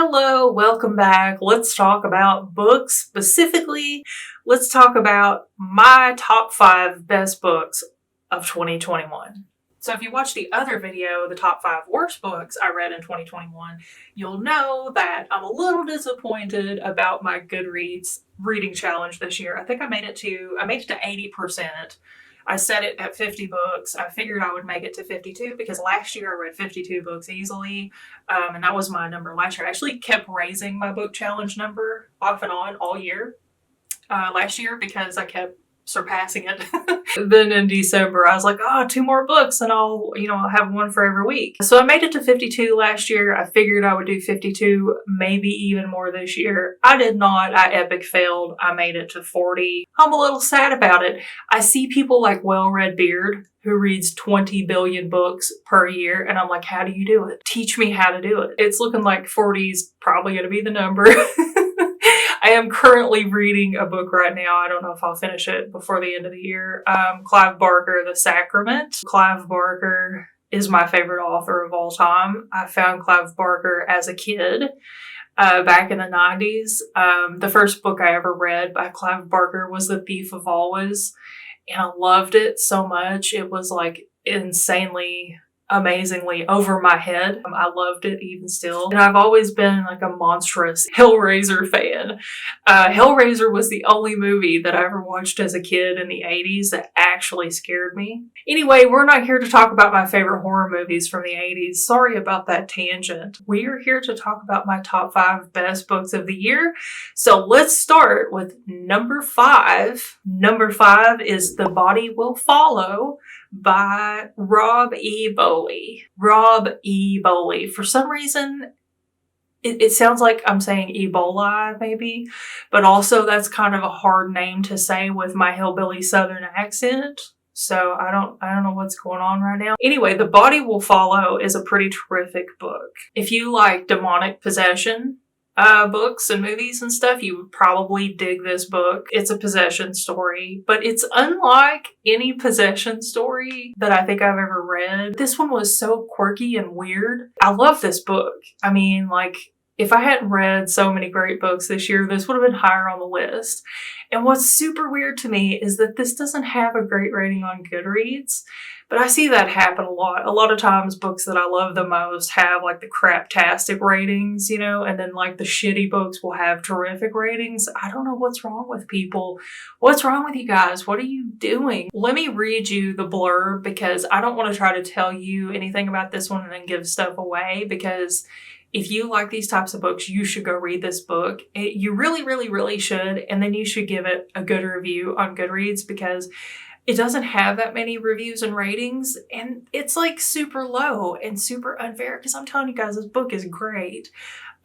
Hello, welcome back. Let's talk about books. Specifically, let's talk about my top 5 best books of 2021. So if you watched the other video, the top 5 worst books I read in 2021, you'll know that I'm a little disappointed about my Goodreads reading challenge this year. I think I made it to 80%. I set it at 50 books. I figured I would make it to 52 because last year I read 52 books easily. And that was my number last year. I actually kept raising my book challenge number off and on all year last year because I kept surpassing it. Then in December, I was like, 2 more books and I'll have one for every week. So I made it to 52 last year. I figured I would do 52, maybe even more this year. I did not. I epic failed. I made it to 40. I'm a little sad about it. I see people like Well Red Beard who reads 20 billion books per year. And I'm like, how do you do it? Teach me how to do it. It's looking like 40 is probably going to be the number. I am currently reading a book right now. I don't know if I'll finish it before the end of the year. Clive Barker, The Sacrament. Clive Barker is my favorite author of all time. I found Clive Barker as a kid back in the 90s. The first book I ever read by Clive Barker was The Thief of Always. And I loved it so much. It was like insanely, amazingly over my head. I loved it even still. And I've always been like a monstrous Hellraiser fan. Hellraiser was the only movie that I ever watched as a kid in the 80s that actually scared me. Anyway, we're not here to talk about my favorite horror movies from the 80s. Sorry about that tangent. We are here to talk about my top 5 best books of the year. So let's start with number 5. Number 5 is The Body Will Follow by Rob E. Bowley. Rob E. Bowley. For some reason, it sounds like I'm saying Ebola, maybe, but also that's kind of a hard name to say with my hillbilly southern accent. So I don't know what's going on right now. Anyway, The Body Will Follow is a pretty terrific book. If you like demonic possession, books and movies and stuff, you would probably dig this book. It's a possession story, but it's unlike any possession story that I think I've ever read. This one was so quirky and weird. I love this book. I mean, like, if I hadn't read so many great books this year, this would have been higher on the list. And what's super weird to me is that this doesn't have a great rating on Goodreads. But I see that happen a lot. A lot of times books that I love the most have like the craptastic ratings, and then like the shitty books will have terrific ratings. I don't know what's wrong with people. What's wrong with you guys? What are you doing? Let me read you the blurb because I don't want to try to tell you anything about this one and then give stuff away, because if you like these types of books, you should go read this book. You really, really, really should. And then you should give it a good review on Goodreads because it doesn't have that many reviews and ratings, and it's like super low and super unfair because I'm telling you guys, this book is great.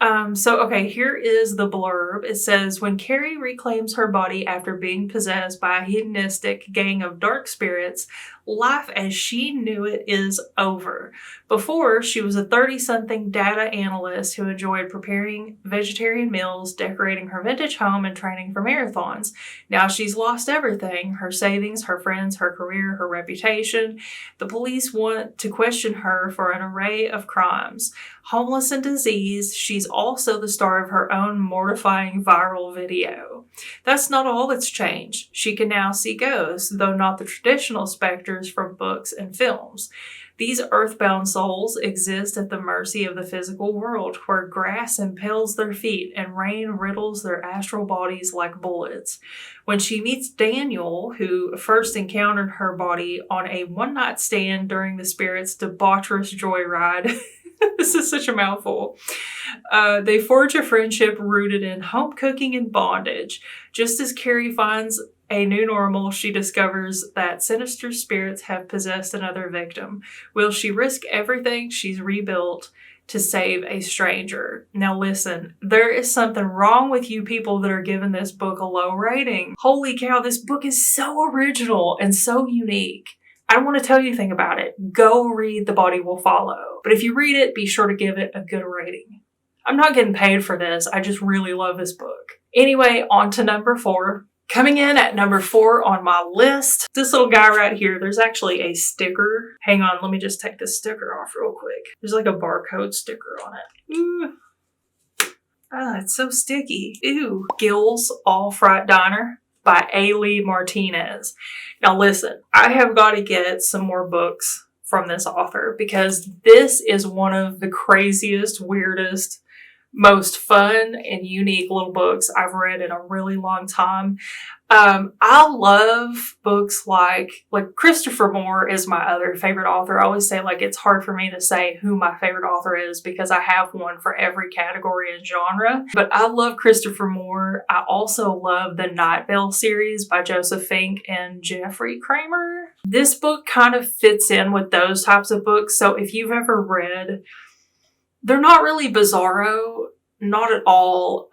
Okay, here is the blurb. It says, when Carrie reclaims her body after being possessed by a hedonistic gang of dark spirits, life as she knew it is over. Before, she was a 30-something data analyst who enjoyed preparing vegetarian meals, decorating her vintage home, and training for marathons. Now she's lost everything: her savings, her friends, her career, her reputation. The police want to question her for an array of crimes. Homeless and diseased, she's also the star of her own mortifying viral video. That's not all that's changed. She can now see ghosts, though not the traditional specters from books and films. These earthbound souls exist at the mercy of the physical world, where grass impales their feet and rain riddles their astral bodies like bullets. When she meets Daniel, who first encountered her body on a one-night stand during the spirit's debaucherous joyride, this is such a mouthful. They forge a friendship rooted in home cooking and bondage. Just as Carrie finds a new normal, she discovers that sinister spirits have possessed another victim. Will she risk everything she's rebuilt to save a stranger? Now listen, there is something wrong with you people that are giving this book a low rating. Holy cow, this book is so original and so unique. I don't want to tell you anything about it. Go read The Body Will Follow. But if you read it, be sure to give it a good rating. I'm not getting paid for this. I just really love this book. Anyway, on to number 4. Coming in at number 4 on my list, this little guy right here. There's actually a sticker. Hang on, let me just take this sticker off real quick. There's like a barcode sticker on it. it's so sticky. Ew. Gills All Fright Diner by A. Lee Martinez. Now listen, I have got to get some more books from this author because this is one of the craziest, weirdest, most fun and unique little books I've read in a really long time. I love books like Christopher Moore is my other favorite author. I always say it's hard for me to say who my favorite author is because I have one for every category and genre. But I love Christopher Moore. I also love the Night Vale series by Joseph Fink and Jeffrey Kramer. This book kind of fits in with those types of books. So if you've ever read, they're not really bizarro, not at all.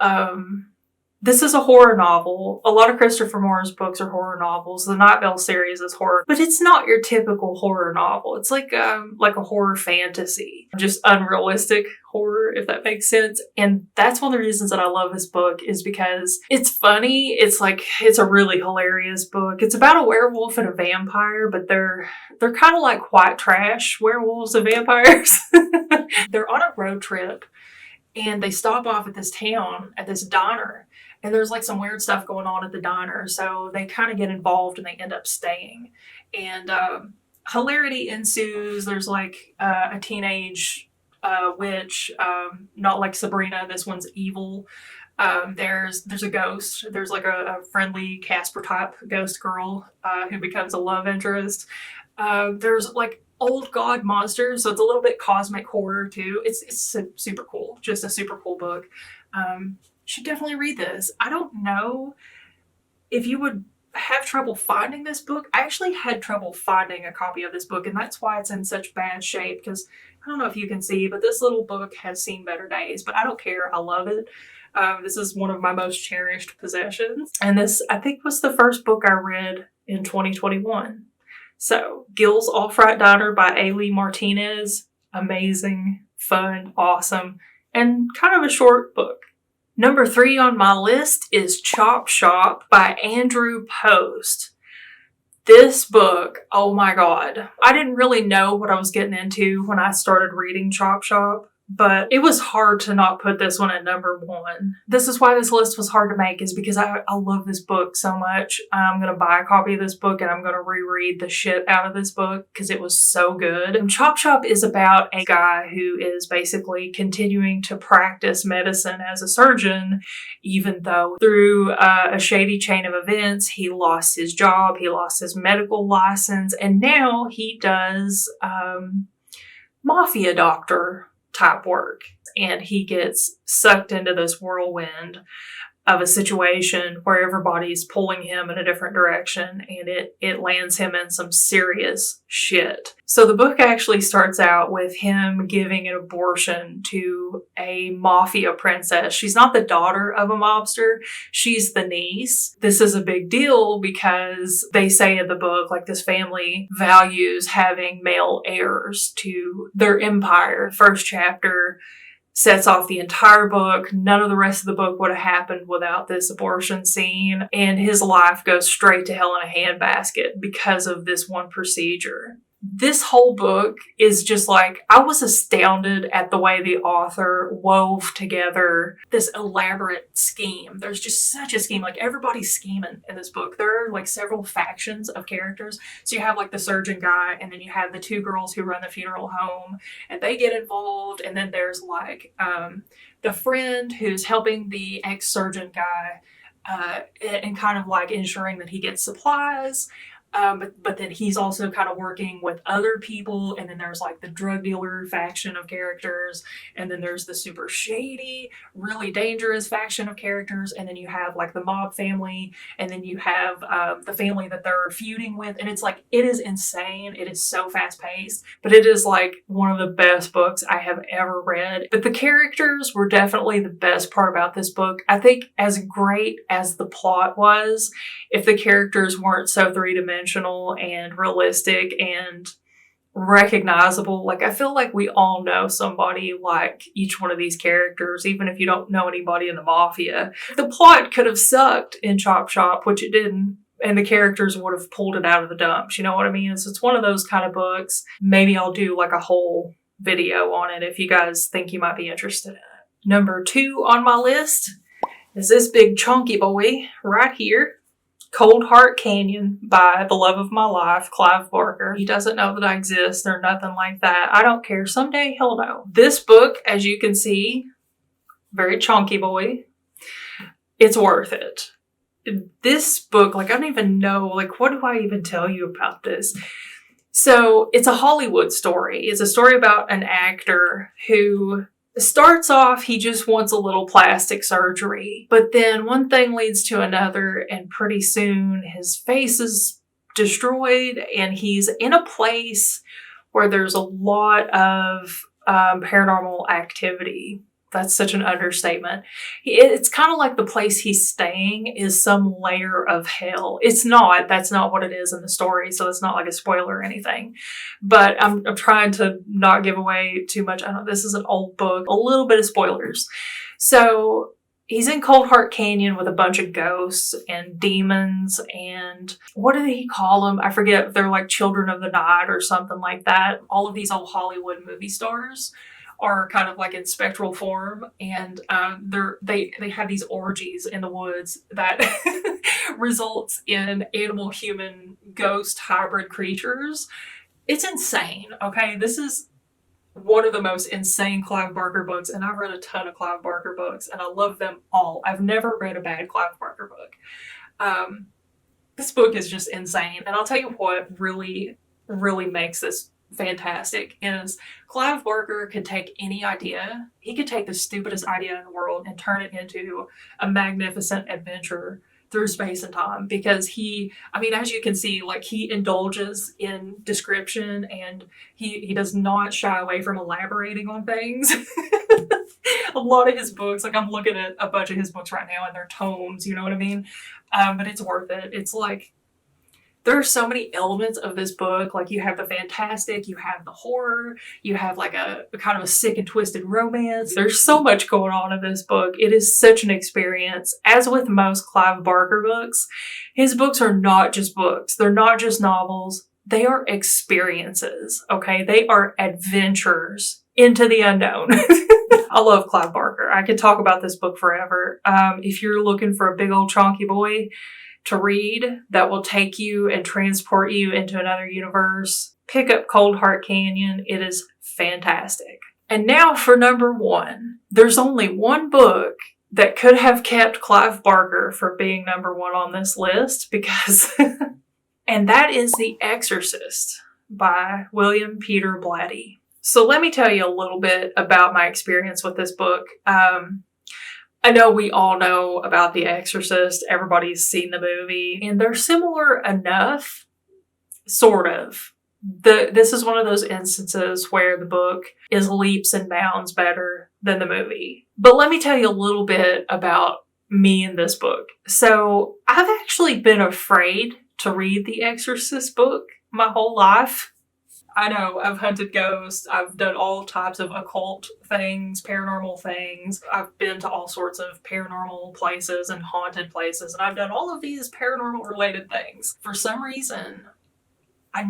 This is a horror novel. A lot of Christopher Moore's books are horror novels. The Night Vale series is horror, but it's not your typical horror novel. It's like a horror fantasy, just unrealistic horror, if that makes sense. And that's one of the reasons that I love this book is because it's funny. It's a really hilarious book. It's about a werewolf and a vampire, but they're kind of like white trash werewolves and vampires. They're on a road trip and they stop off at this town, at this diner. And there's some weird stuff going on at the diner. So they kind of get involved and they end up staying. And hilarity ensues. There's a teenage witch, not like Sabrina. This one's evil. There's a ghost. There's a friendly Casper type ghost girl who becomes a love interest. There's old god monsters. So it's a little bit cosmic horror too. It's super cool. Just a super cool book. Should definitely read this. I don't know if you would have trouble finding this book. I actually had trouble finding a copy of this book, and that's why it's in such bad shape, because I don't know if you can see, but this little book has seen better days, but I don't care. I love it. This is one of my most cherished possessions, and this, I think, was the first book I read in 2021. So, Gills All Fright Diner by A. Lee Martinez. Amazing, fun, awesome, and kind of a short book. Number 3 on my list is Chop Shop by Andrew Post. This book, oh my God. I didn't really know what I was getting into when I started reading Chop Shop, but it was hard to not put this one at number 1. This is why this list was hard to make, is because I love this book so much. I'm going to buy a copy of this book and I'm going to reread the shit out of this book because it was so good. And Chop Shop is about a guy who is basically continuing to practice medicine as a surgeon, even though through a shady chain of events, he lost his job, he lost his medical license, and now he does mafia doctor type work, and he gets sucked into this whirlwind of a situation where everybody's pulling him in a different direction, and it lands him in some serious shit. So the book actually starts out with him giving an abortion to a mafia princess. She's not the daughter of a mobster, she's the niece. This is a big deal because they say in the book, this family values having male heirs to their empire. First chapter sets off the entire book. None of the rest of the book would have happened without this abortion scene. And his life goes straight to hell in a handbasket because of this one procedure. This whole book is just I was astounded at the way the author wove together this elaborate scheme. There's just such a scheme. Everybody's scheming in this book. There are several factions of characters. So you have the surgeon guy, and then you have the 2 girls who run the funeral home, and they get involved. And then there's the friend who's helping the ex-surgeon guy and kind of ensuring that he gets supplies. But then he's also kind of working with other people, and then there's the drug dealer faction of characters, and then there's the super shady, really dangerous faction of characters, and then you have the mob family, and then you have the family that they're feuding with, and it's it is insane. It is so fast paced, but it is one of the best books I have ever read. But the characters were definitely the best part about this book. I think as great as the plot was, if the characters weren't so three-dimensional and realistic and recognizable, I feel we all know somebody like each one of these characters, even if you don't know anybody in the mafia. The plot could have sucked in Chop Shop, which it didn't, and the characters would have pulled it out of the dumps. You know what I mean? So it's one of those kind of books. Maybe I'll do a whole video on it if you guys think you might be interested in it. Number 2 on my list is this big chunky boy right here. Cold Heart Canyon by the love of my life, Clive Barker. He doesn't know that I exist or nothing like that. I don't care. Someday he'll know. This book, as you can see, very chunky boy. It's worth it. This book, like, I don't even know, like, what do I even tell you about this? So it's a Hollywood story. It's a story about an actor who starts off, he just wants a little plastic surgery, but then one thing leads to another, and pretty soon his face is destroyed and he's in a place where there's a lot of paranormal activity. That's such an understatement. It's kind of like the place he's staying is some layer of hell. It's not. That's not what it is in the story, so it's not like a spoiler or anything. But I'm trying to not give away too much. I know this is an old book. A little bit of spoilers. So he's in Cold Heart Canyon with a bunch of ghosts and demons and what do he call them? I forget. They're like children of the night or something like that. All of these old Hollywood movie stars are kind of like in spectral form, and they have these orgies in the woods that results in animal human ghost hybrid creatures. It's insane. Okay, this is one of the most insane Clive Barker books, and I've read a ton of Clive Barker books and I love them all. I've never read a bad Clive Barker book. This book is just insane, and I'll tell you what really makes this fantastic is Clive Barker could take any idea. He could take the stupidest idea in the world and turn it into a magnificent adventure through space and time, because as you can see, like, he indulges in description and he does not shy away from elaborating on things. A lot of his books, like, I'm looking at a bunch of his books right now and they're tomes, you know what I mean? But it's worth it. It's like, there are so many elements of this book. Like, you have the fantastic, you have the horror, you have like a kind of a sick and twisted romance. There's so much going on in this book. It is such an experience. As with most Clive Barker books, his books are not just books. They're not just novels. They are experiences, okay? They are adventures into the unknown. I love Clive Barker. I could talk about this book forever. If you're looking for a big old chonky boy to read that will take you and transport you into another universe, pick up Cold Heart Canyon. It is fantastic. And now for number 1. There's only one book that could have kept Clive Barker from being number 1 on this list, because and that is The Exorcist by William Peter Blatty. So let me tell you a little bit about my experience with this book. I know we all know about The Exorcist. Everybody's seen the movie, and they're similar enough, sort of. This is one of those instances where the book is leaps and bounds better than the movie. But let me tell you a little bit about me in this book. So I've actually been afraid to read The Exorcist book my whole life. I know, I've hunted ghosts, I've done all types of occult things, paranormal things. I've been to all sorts of paranormal places and haunted places, and I've done all of these paranormal related things. For some reason, I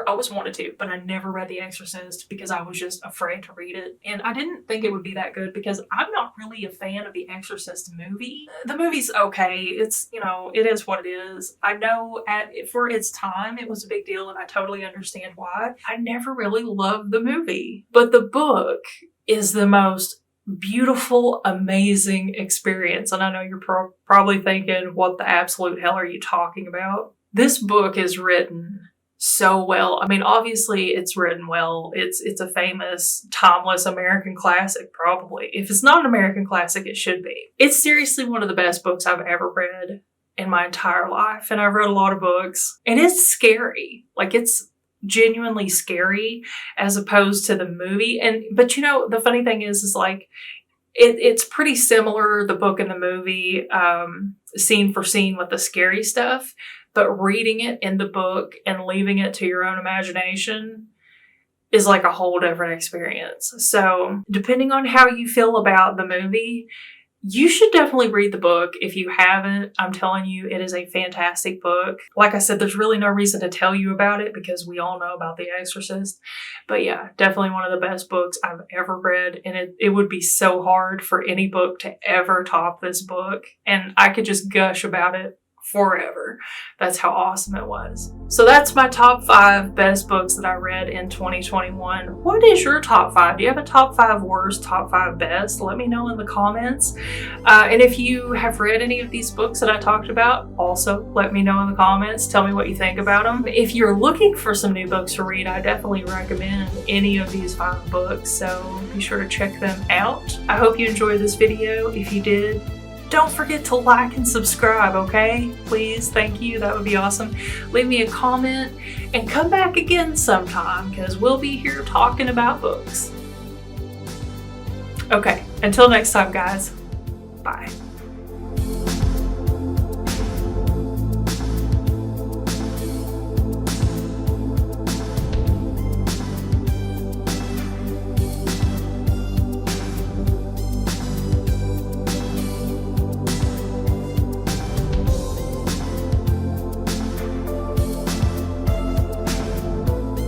always wanted to, but I never read The Exorcist because I was just afraid to read it. And I didn't think it would be that good because I'm not really a fan of The Exorcist movie. The movie's okay. It's, it is what it is. I know for its time, it was a big deal and I totally understand why. I never really loved the movie, but the book is the most beautiful, amazing experience. And I know you're probably thinking, what the absolute hell are you talking about? This book is written so well. I mean, obviously it's written well. It's a famous, timeless American classic, probably. If it's not an American classic, it should be. It's seriously one of the best books I've ever read in my entire life. And I've read a lot of books. And it's scary. Like, it's genuinely scary as opposed to the movie. But the funny thing is like, it's pretty similar, the book and the movie, scene for scene with the scary stuff. But reading it in the book and leaving it to your own imagination is like a whole different experience. So depending on how you feel about the movie, You should definitely read the book if you haven't. I'm telling you, it is a fantastic book. Like I said, there's really no reason to tell you about it because we all know about The Exorcist. But yeah, definitely one of the best books I've ever read. And it would be so hard for any book to ever top this book. And I could just gush about it forever. That's how awesome it was. So that's my top 5 best books that I read in 2021. What is your top 5? Do you have a top 5 worst, top 5 best? Let me know in the comments. And if you have read any of these books that I talked about, also let me know in the comments. Tell me what you think about them. If you're looking for some new books to read, I definitely recommend any of these 5 books, so be sure to check them out. I hope you enjoyed this video. If you did, don't forget to like and subscribe, okay? Please, thank you, that would be awesome. Leave me a comment and come back again sometime because we'll be here talking about books. Okay, until next time, guys, bye.